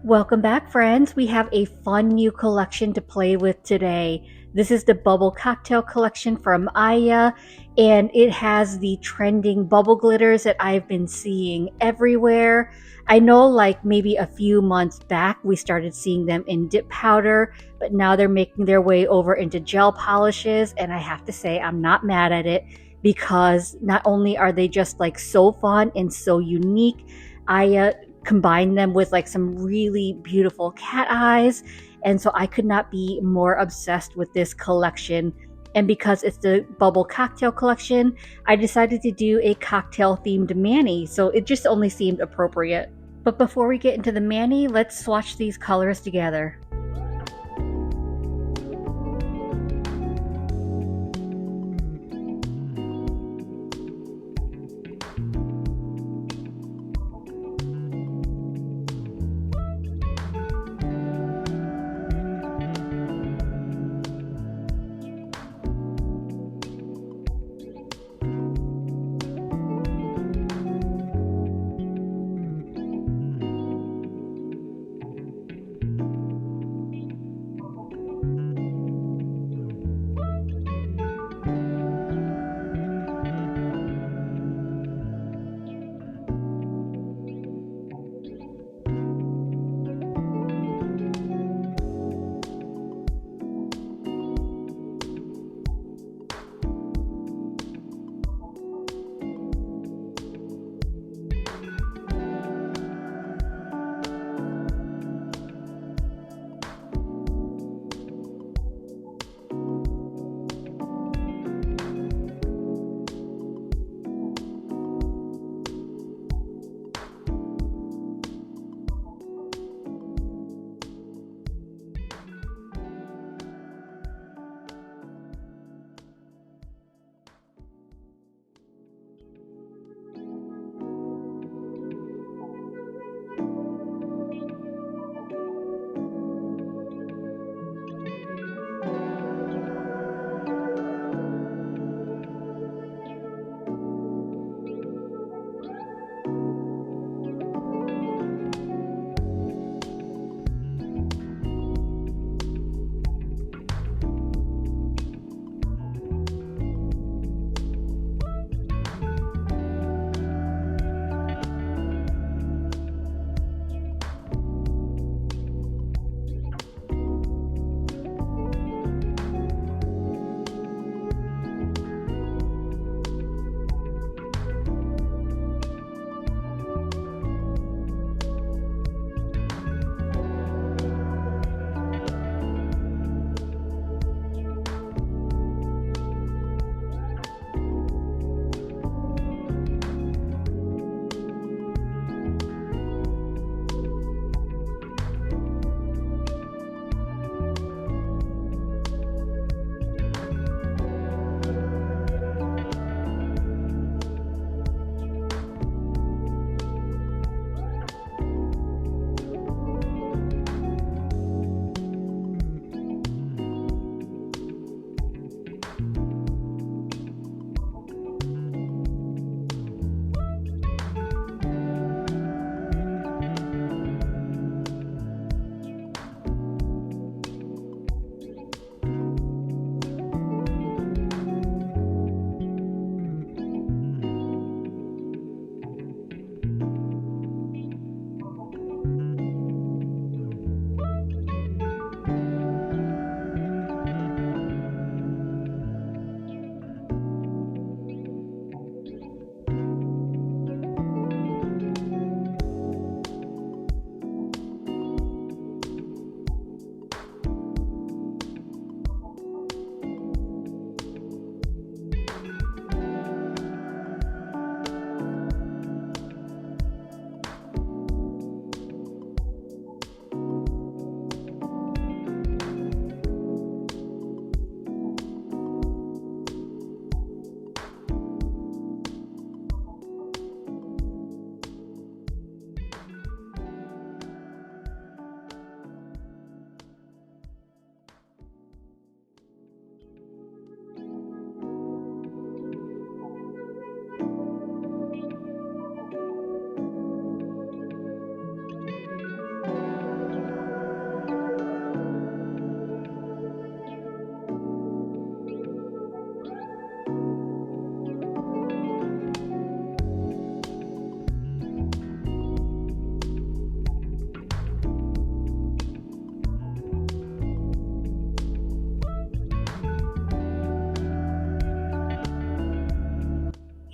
Welcome back, friends. We have a fun new collection to play with today. This is the Bubble Cocktail collection from Eeeya, and it has the trending bubble glitters that I've been seeing everywhere. I know like maybe a few months back we started seeing them in dip powder, but now they're making their way over into gel polishes, and I have to say I'm not mad at it because not only are they just like so fun and so unique, Eeeya combine them with like some really beautiful cat eyes. And so I could not be more obsessed with this collection. And because it's the Bubble Cocktail collection, I decided to do a cocktail themed mani. So it just only seemed appropriate. But before we get into the mani, let's swatch these colors together.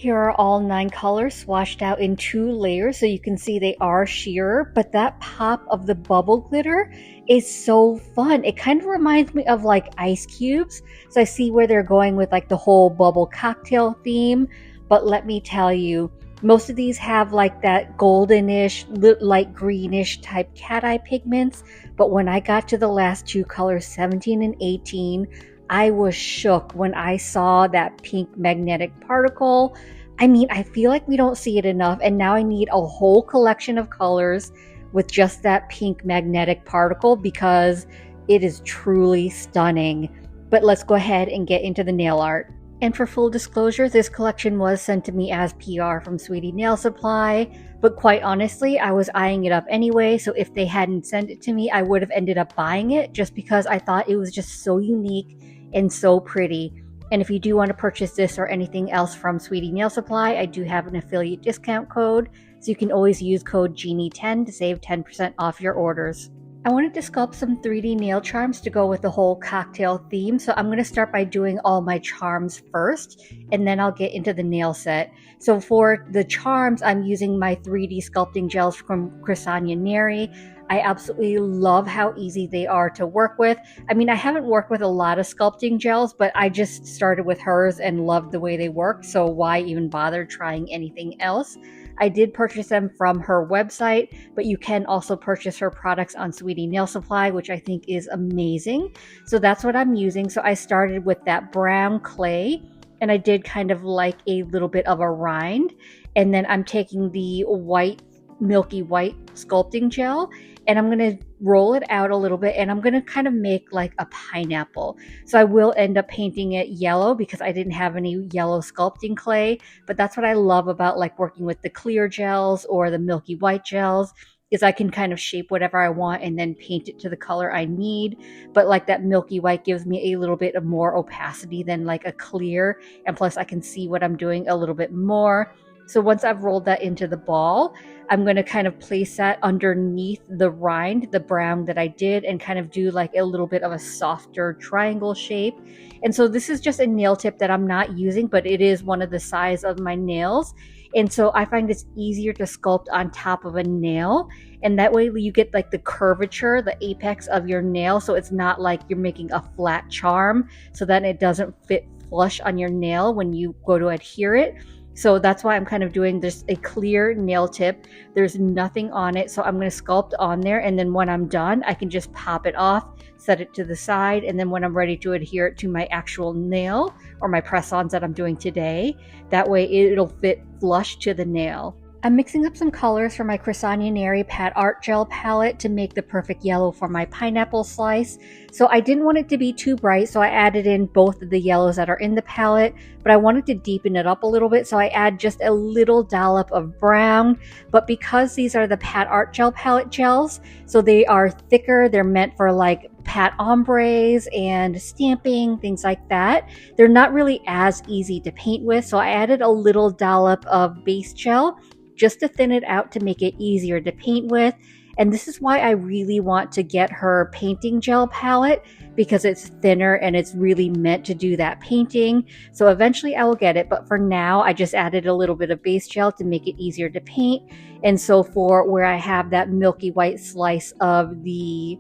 Here are all 9 colors swatched out in 2 layers, so you can see they are sheer, but that pop of the bubble glitter is so fun. It kind of reminds me of like ice cubes, so I see where they're going with like the whole bubble cocktail theme, but let me tell you, most of these have like that goldenish, light greenish type cat eye pigments, but when I got to the last 2 colors, 17 and 18, I was shook when I saw that pink magnetic particle. I mean, I feel like we don't see it enough, and now I need a whole collection of colors with just that pink magnetic particle because it is truly stunning. But let's go ahead and get into the nail art. And for full disclosure, this collection was sent to me as PR from Sweetie Nail Supply, but quite honestly, I was eyeing it up anyway, so if they hadn't sent it to me, I would have ended up buying it just because I thought it was just so unique and so pretty. And if you do want to purchase this or anything else from Sweetie Nail Supply, I do have an affiliate discount code, so you can always use code GENIE10 to save 10% off your orders. I wanted to sculpt some 3D nail charms to go with the whole cocktail theme, so I'm going to start by doing all my charms first, and then I'll get into the nail set. So for the charms, I'm using my 3D sculpting gels from Crisania Neri. I absolutely love how easy they are to work with. I mean, I haven't worked with a lot of sculpting gels, but I just started with hers and loved the way they work, so why even bother trying anything else? I did purchase them from her website, but you can also purchase her products on Sweetie Nail Supply, which I think is amazing. So that's what I'm using. So I started with that brown clay, and I did kind of like a little bit of a rind. And then I'm taking the white, milky white sculpting gel, and I'm going to roll it out a little bit, and I'm going to kind of make like a pineapple. So I will end up painting it yellow because I didn't have any yellow sculpting clay, but that's what I love about like working with the clear gels or the milky white gels, is I can kind of shape whatever I want and then paint it to the color I need. But like that milky white gives me a little bit of more opacity than like a clear, and plus I can see what I'm doing a little bit more. So once I've rolled that into the ball, I'm going to kind of place that underneath the rind, the brown that I did, and kind of do like a little bit of a softer triangle shape. And so this is just a nail tip that I'm not using, but it is one of the size of my nails. And so I find it's easier to sculpt on top of a nail. And that way you get like the curvature, the apex of your nail. So it's not like you're making a flat charm, so that it doesn't fit flush on your nail when you go to adhere it. So that's why I'm kind of doing this a clear nail tip. There's nothing on it, so I'm going to sculpt on there, and then when I'm done, I can just pop it off, set it to the side, and then when I'm ready to adhere it to my actual nail or my press-ons that I'm doing today, that way it'll fit flush to the nail. I'm mixing up some colors for my Crisani Neri Pat Art Gel palette to make the perfect yellow for my pineapple slice. So I didn't want it to be too bright, so I added in both of the yellows that are in the palette, but I wanted to deepen it up a little bit, so I add just a little dollop of brown. But because these are the Pat Art Gel palette gels, so they are thicker, they're meant for like pat ombres and stamping, things like that. They're not really as easy to paint with, so I added a little dollop of base gel just to thin it out to make it easier to paint with. And this is why I really want to get her painting gel palette, because it's thinner and it's really meant to do that painting. So eventually I will get it, but for now I just added a little bit of base gel to make it easier to paint. And so for where I have that milky white slice of the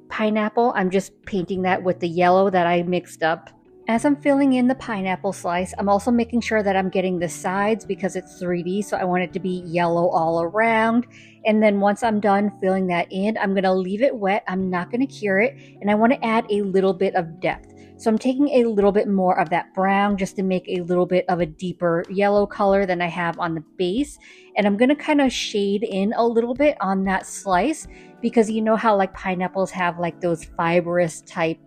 pineapple, I'm just painting that with the yellow that I mixed up. As I'm filling in the pineapple slice, I'm also making sure that I'm getting the sides because it's 3D, so I want it to be yellow all around. And then once I'm done filling that in, I'm going to leave it wet. I'm not going to cure it, and I want to add a little bit of depth. So I'm taking a little bit more of that brown just to make a little bit of a deeper yellow color than I have on the base. And I'm going to kind of shade in a little bit on that slice, because you know how like pineapples have like those fibrous type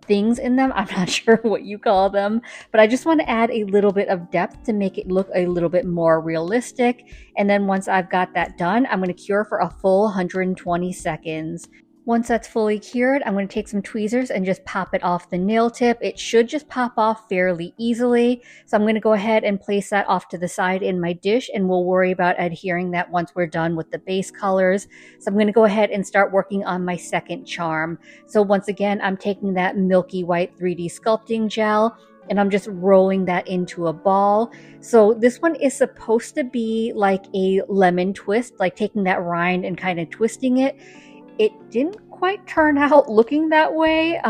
things in them. I'm not sure what you call them, but I just want to add a little bit of depth to make it look a little bit more realistic. And then once I've got that done, I'm going to cure for a full 120 seconds. Once that's fully cured, I'm going to take some tweezers and just pop it off the nail tip. It should just pop off fairly easily. So I'm going to go ahead and place that off to the side in my dish, and we'll worry about adhering that once we're done with the base colors. So I'm going to go ahead and start working on my second charm. So once again, I'm taking that milky white 3D sculpting gel, and I'm just rolling that into a ball. So this one is supposed to be like a lemon twist, like taking that rind and kind of twisting it. It didn't quite turn out looking that way.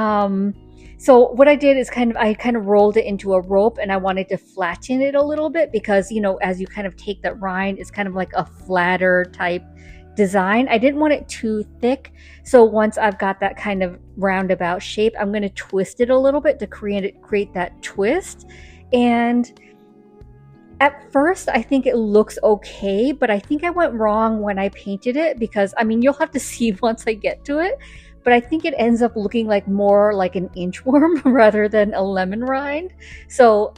So what I did is I kind of rolled it into a rope, and I wanted to flatten it a little bit because, you know, as you kind of take that rind, it's kind of like a flatter type design. I didn't want it too thick. So once I've got that kind of roundabout shape, I'm going to twist it a little bit to create that twist. And at first, I think it looks okay, but I think I went wrong when I painted it because, I mean, you'll have to see once I get to it, but I think it ends up looking like more like an inchworm rather than a lemon rind. So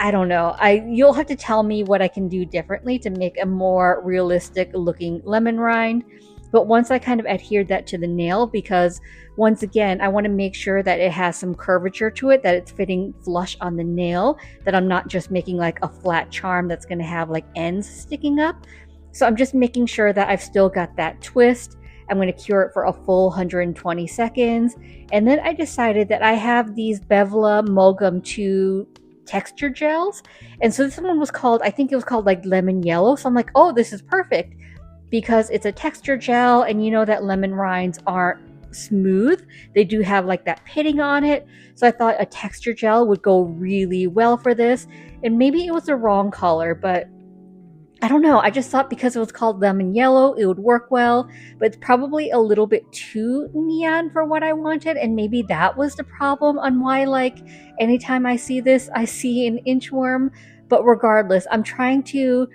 I don't know. You'll have to tell me what I can do differently to make a more realistic looking lemon rind. But once I kind of adhered that to the nail, because once again, I want to make sure that it has some curvature to it, that it's fitting flush on the nail, that I'm not just making like a flat charm that's going to have like ends sticking up. So I'm just making sure that I've still got that twist. I'm going to cure it for a full 120 seconds. And then I decided that I have these Bevlah Mulgam 2 texture gels, and so this one was called, I think it was called like lemon yellow. So I'm like, oh, this is perfect because it's a texture gel, and you know that lemon rinds aren't smooth, they do have like that pitting on it. So I thought a texture gel would go really well for this, and maybe it was the wrong color, but I don't know. I just thought because it was called lemon yellow, it would work well, but it's probably a little bit too neon for what I wanted. And maybe that was the problem on why, like, anytime I see this, I see an inchworm. But regardless, I'm trying to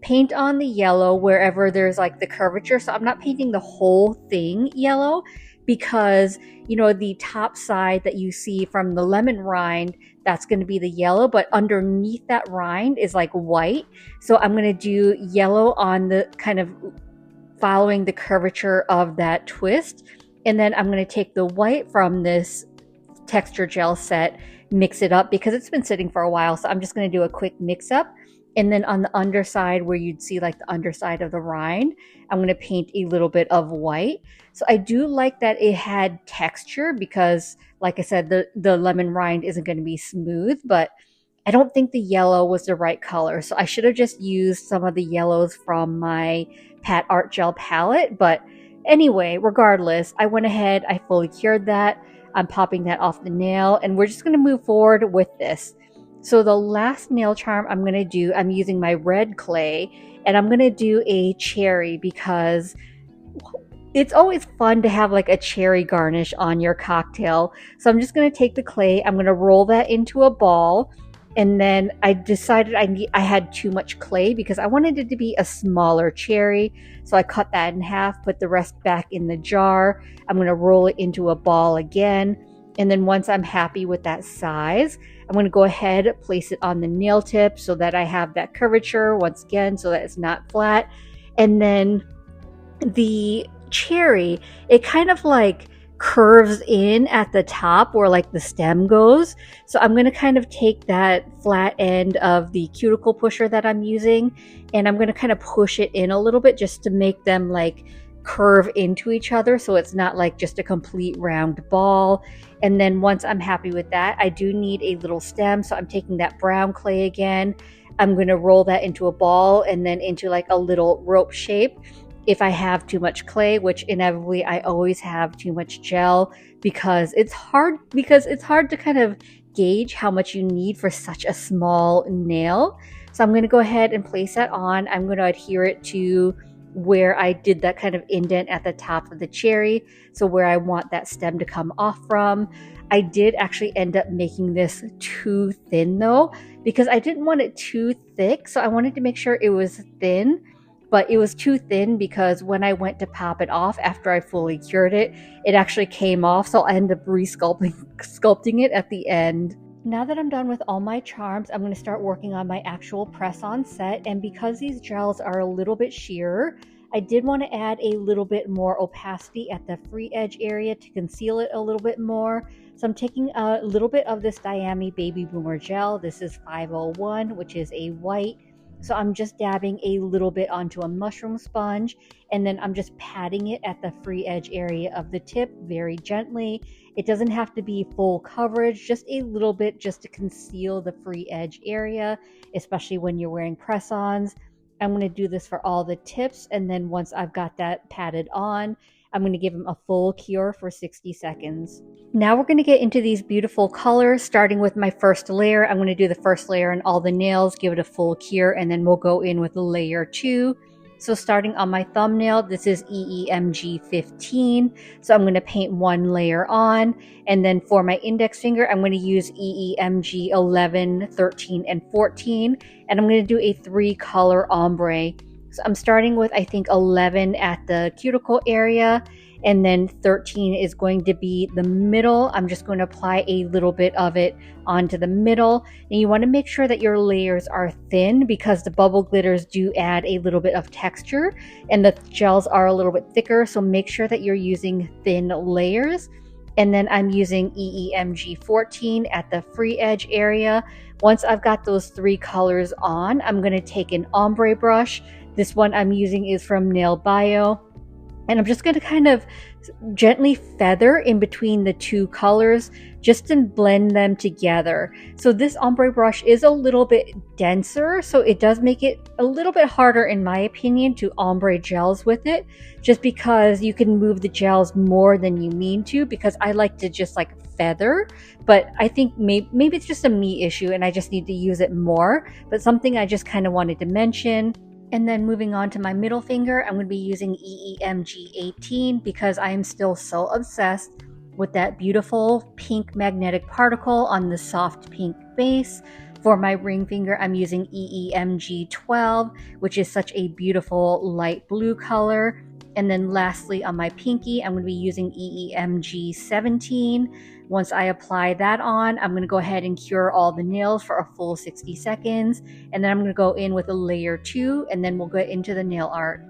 paint on the yellow wherever there's like the curvature. So I'm not painting the whole thing yellow because, you know, the top side that you see from the lemon rind, that's going to be the yellow, but underneath that rind is like white. So I'm going to do yellow on the kind of following the curvature of that twist. And then I'm going to take the white from this texture gel set, mix it up because it's been sitting for a while. So I'm just going to do a quick mix up. And then on the underside where you'd see like the underside of the rind, I'm going to paint a little bit of white. So I do like that it had texture because, like I said, the lemon rind isn't going to be smooth, but I don't think the yellow was the right color. So I should have just used some of the yellows from my Pat Art Gel palette. But anyway, regardless, I went ahead, I fully cured that. I'm popping that off the nail, and we're just going to move forward with this. So the last nail charm I'm going to do, I'm using my red clay, and I'm going to do a cherry because it's always fun to have like a cherry garnish on your cocktail. So I'm just going to take the clay, I'm going to roll that into a ball, and then I decided I had too much clay because I wanted it to be a smaller cherry. So I cut that in half, put the rest back in the jar. I'm going to roll it into a ball again. And then once I'm happy with that size, I'm going to go ahead, place it on the nail tip so that I have that curvature once again, so that it's not flat. And then the cherry, it kind of like curves in at the top where like the stem goes. So I'm going to kind of take that flat end of the cuticle pusher that I'm using, and I'm going to kind of push it in a little bit just to make them like curve into each other so it's not like just a complete round ball. And then once I'm happy with that, I do need a little stem, so I'm taking that brown clay again. I'm going to roll that into a ball and then into like a little rope shape. If I have too much clay, which inevitably I always have too much gel because it's hard to kind of gauge how much you need for such a small nail. So I'm going to go ahead and place that on. I'm going to adhere it to where I did that kind of indent at the top of the cherry, so where I want that stem to come off from. I did actually end up making this too thin though, because I didn't want it too thick, so I wanted to make sure it was thin, but it was too thin because when I went to pop it off after I fully cured it, it actually came off, so I ended up sculpting it at the end. Now that I'm done with all my charms, I'm going to start working on my actual press-on set, and because these gels are a little bit sheerer, I did want to add a little bit more opacity at the free edge area to conceal it a little bit more. So I'm taking a little bit of this Diami Baby Boomer gel. This is 501, which is a white, So I'm just dabbing a little bit onto a mushroom sponge, and then I'm just patting it at the free edge area of the tip very gently. It doesn't have to be full coverage, just a little bit just to conceal the free edge area, especially when you're wearing press-ons. I'm going to do this for all the tips, and then once I've got that patted on, I'm going to give them a full cure for 60 seconds. Now we're going to get into these beautiful colors, starting with my first layer. I'm going to do the first layer on all the nails, give it a full cure, and then we'll go in with layer 2. So starting on my thumbnail, this is EEMG 15. So I'm going to paint one layer on. And then for my index finger, I'm going to use EEMG 11, 13, and 14. And I'm going to do a 3-color ombre. So I'm starting with, I think, 11 at the cuticle area, and then 13 is going to be the middle. I'm just going to apply a little bit of it onto the middle. And you want to make sure that your layers are thin, because the bubble glitters do add a little bit of texture, and the gels are a little bit thicker, so make sure that you're using thin layers. And then I'm using EEMG 14 at the free edge area. Once I've got those 3 colors on, I'm going to take an ombre brush. This one I'm using is from Nailbayo. And I'm just going to kind of gently feather in between the 2 colors just to blend them together. So this ombre brush is a little bit denser, so it does make it a little bit harder, in my opinion, to ombre gels with it, just because you can move the gels more than you mean to, because I like to just like feather, but I think maybe it's just a me issue and I just need to use it more, but something I just kind of wanted to mention. And then moving on to my middle finger, I'm going to be using EEMG 18 because I am still so obsessed with that beautiful pink magnetic particle on the soft pink base. For my ring finger, I'm using EEMG 12, which is such a beautiful light blue color. And then lastly, on my pinky, I'm going to be using EEMG 17. Once I apply that on, I'm going to go ahead and cure all the nails for a full 60 seconds. And then I'm going to go in with a layer 2, and then we'll get into the nail art.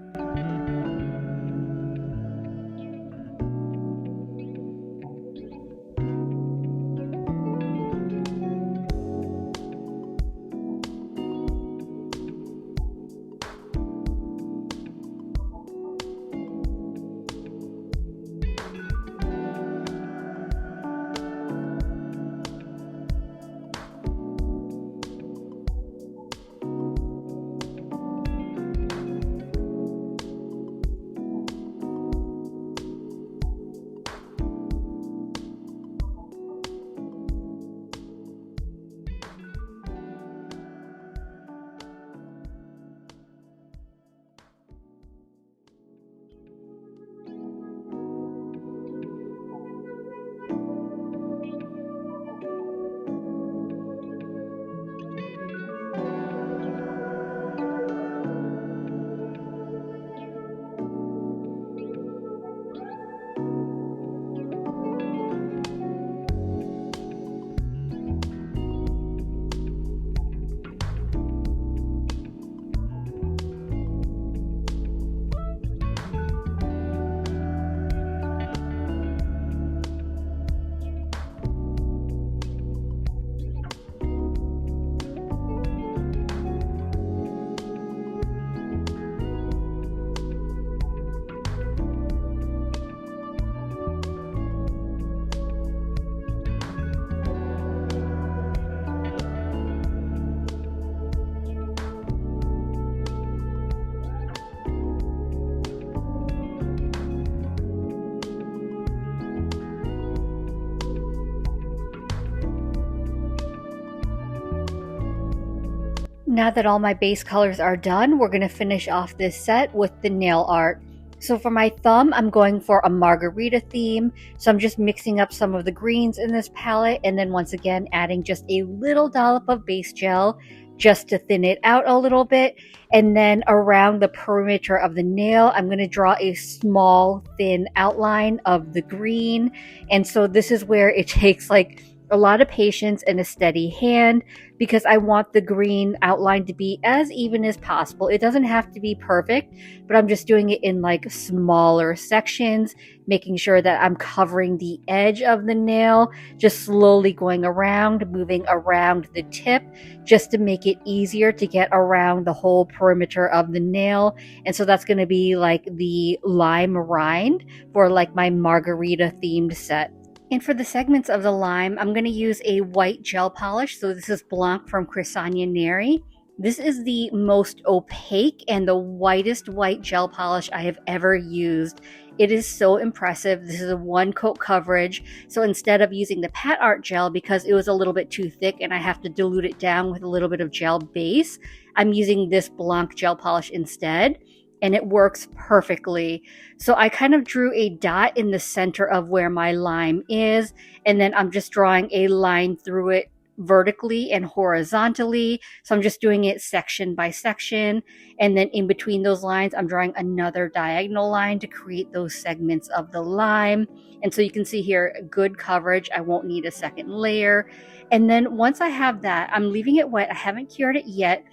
Now that all my base colors are done, we're going to finish off this set with the nail art. So for my thumb, I'm going for a margarita theme. So I'm just mixing up some of the greens in this palette, and then once again adding just a little dollop of base gel just to thin it out a little bit. And then around the perimeter of the nail, I'm going to draw a small thin outline of the green. And so this is where it takes like a lot of patience and a steady hand because I want the green outline to be as even as possible. It doesn't have to be perfect, but I'm just doing it in like smaller sections, making sure that I'm covering the edge of the nail, just slowly going around, moving around the tip, just to make it easier to get around the whole perimeter of the nail. And so that's going to be like the lime rind for like my margarita themed set. And for the segments of the lime, I'm going to use a white gel polish. So this is Blac from Crisania Neri. This is the most opaque and the whitest white gel polish I have ever used. It is so impressive. This is a one coat coverage. So instead of using the Pat Art gel, because it was a little bit too thick and I have to dilute it down with a little bit of gel base, I'm using this Blac gel polish instead. And it works perfectly. So I kind of drew a dot in the center of where my lime is, and then I'm just drawing a line through it vertically and horizontally. So I'm just doing it section by section, and then in between those lines I'm drawing another diagonal line to create those segments of the lime. And so you can see here, good coverage. I won't need a second layer. And then once I have that, I'm leaving it wet. I haven't cured it yet.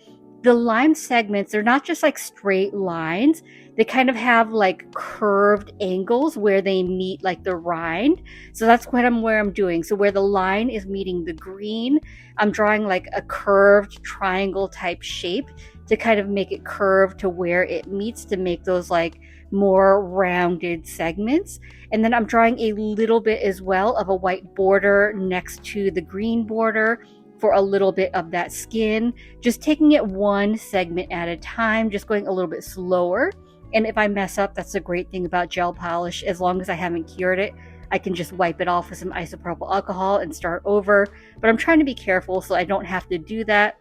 The lime segments, they're not just like straight lines. They kind of have like curved angles where they meet like the rind. So that's where I'm doing. So where the line is meeting the green, I'm drawing like a curved triangle type shape to kind of make it curve to where it meets, to make those like more rounded segments. And then I'm drawing a little bit as well of a white border next to the green border for a little bit of that skin, just taking it one segment at a time, just going a little bit slower. And if I mess up, that's the great thing about gel polish. As long as I haven't cured it, I can just wipe it off with some isopropyl alcohol and start over. But I'm trying to be careful so I don't have to do that.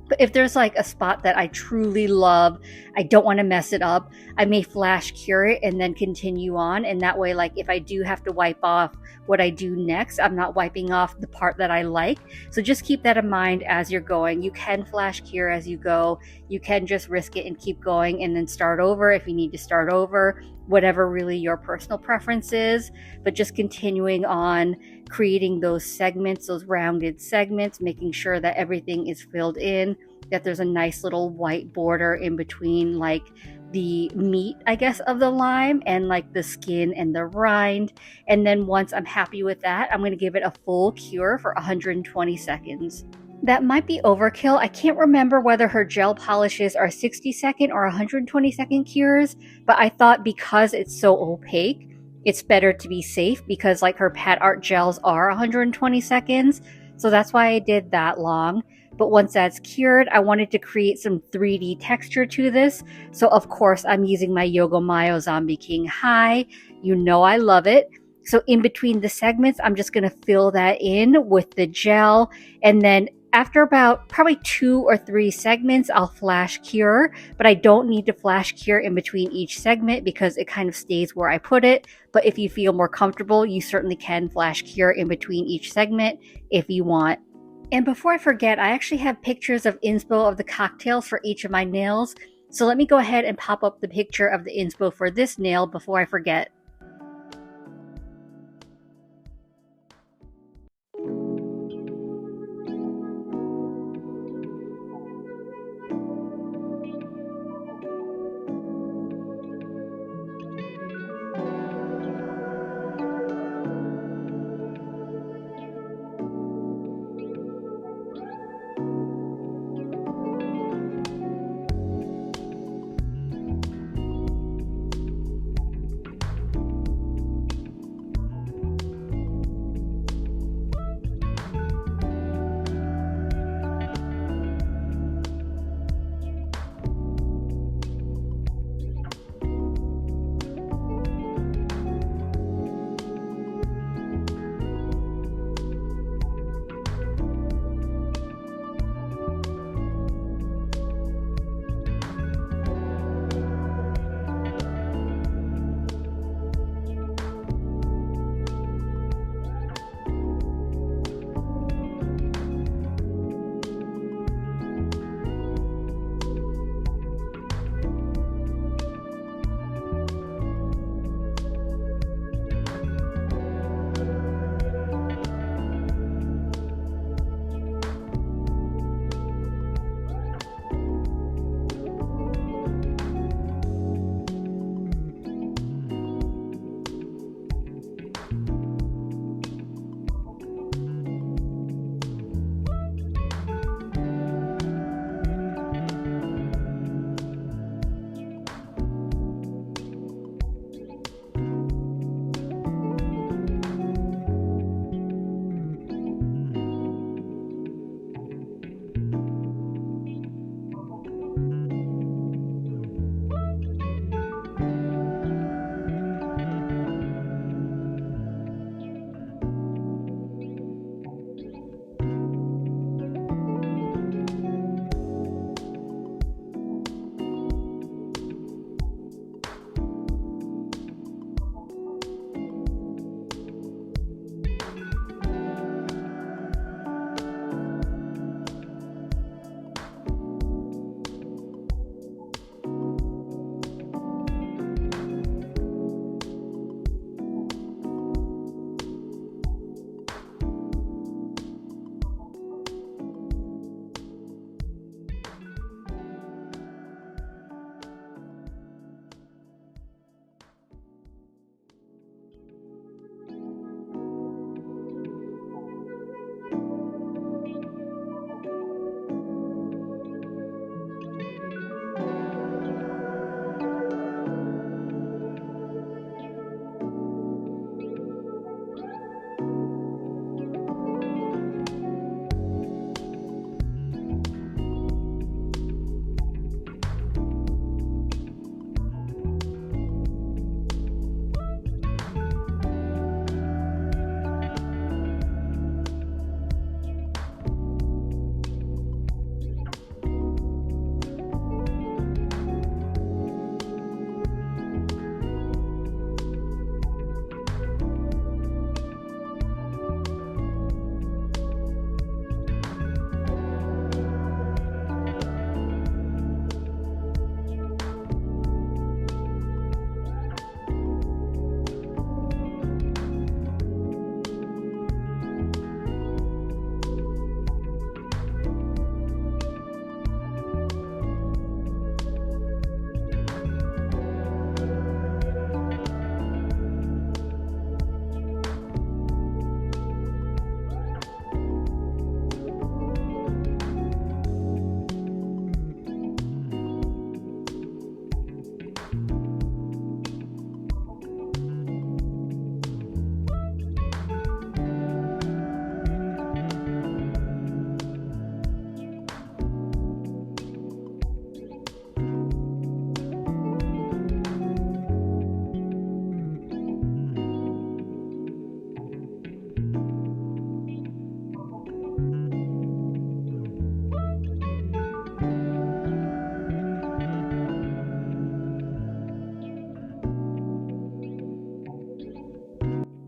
But if there's like a spot that I truly love, I don't want to mess it up, I may flash cure it and then continue on. And that way, like if I do have to wipe off what I do next, I'm not wiping off the part that I like. So just keep that in mind as you're going. You can flash cure as you go. You can just risk it and keep going and then start over if you need to start over, whatever really your personal preference is. But just continuing on, creating those segments, those rounded segments, making sure that everything is filled in, that there's a nice little white border in between like the meat, I guess, of the lime and like the skin and the rind. And then once I'm happy with that, I'm going to give it a full cure for 120 seconds. That might be overkill. I can't remember whether her gel polishes are 60-second or 120-second cures, but I thought because it's so opaque, it's better to be safe, because like her Pat Art gels are 120 seconds. So that's why I did that long. But once that's cured, I wanted to create some 3D texture to this. So of course I'm using my Yogo Mayo Zombie King High. You know I love it. So in between the segments, I'm just going to fill that in with the gel. And then after about probably 2 or 3 segments, I'll flash cure, but I don't need to flash cure in between each segment because it kind of stays where I put it. But if you feel more comfortable, you certainly can flash cure in between each segment if you want. And before I forget, I actually have pictures of inspo of the cocktails for each of my nails. So let me go ahead and pop up the picture of the inspo for this nail before I forget.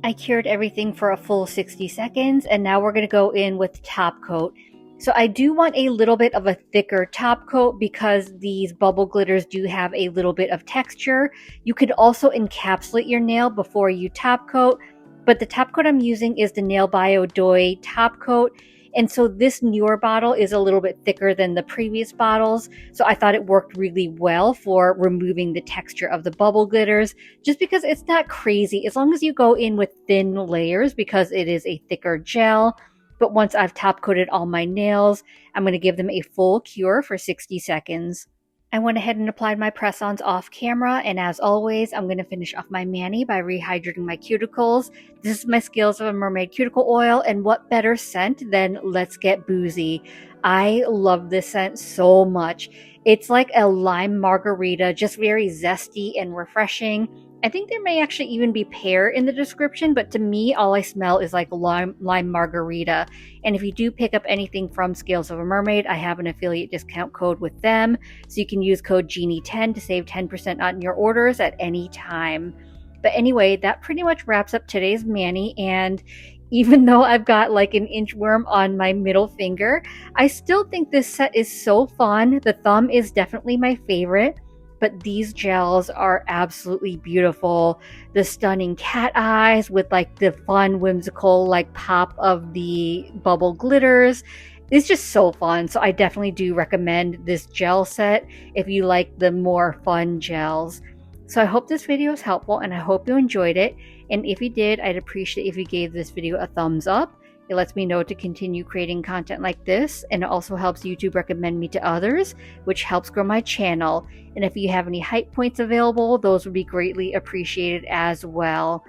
I cured everything for a full 60 seconds, and now we're going to go in with top coat. So I do want a little bit of a thicker top coat because these bubble glitters do have a little bit of texture. You could also encapsulate your nail before you top coat, but the top coat I'm using is the Nailbayo Doi top coat. And so this newer bottle is a little bit thicker than the previous bottles. So I thought it worked really well for removing the texture of the bubble glitters, just because it's not crazy as long as you go in with thin layers because it is a thicker gel. But once I've top coated all my nails, I'm going to give them a full cure for 60 seconds. I went ahead and applied my press-ons off camera, and as always, I'm going to finish off my mani by rehydrating my cuticles. This is my Scales of a Mermaid cuticle oil, and what better scent than Let's Get Boozy. I love this scent so much. It's like a lime margarita, just very zesty and refreshing. I think there may actually even be pear in the description, but to me, all I smell is like lime margarita. And if you do pick up anything from Scales of a Mermaid, I have an affiliate discount code with them. So you can use code Genie10 to save 10% on your orders at any time. But anyway, that pretty much wraps up today's mani. And even though I've got like an inchworm on my middle finger, I still think this set is so fun. The thumb is definitely my favorite. But these gels are absolutely beautiful. The stunning cat eyes with like the fun, whimsical like pop of the bubble glitters. It's just so fun. So I definitely do recommend this gel set if you like the more fun gels. So I hope this video is helpful and I hope you enjoyed it. And if you did, I'd appreciate if you gave this video a thumbs up. It lets me know to continue creating content like this, and it also helps YouTube recommend me to others, which helps grow my channel. And if you have any hype points available, those would be greatly appreciated as well.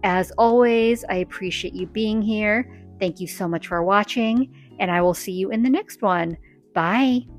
As always, I appreciate you being here. Thank you so much for watching, and I will see you in the next one. Bye!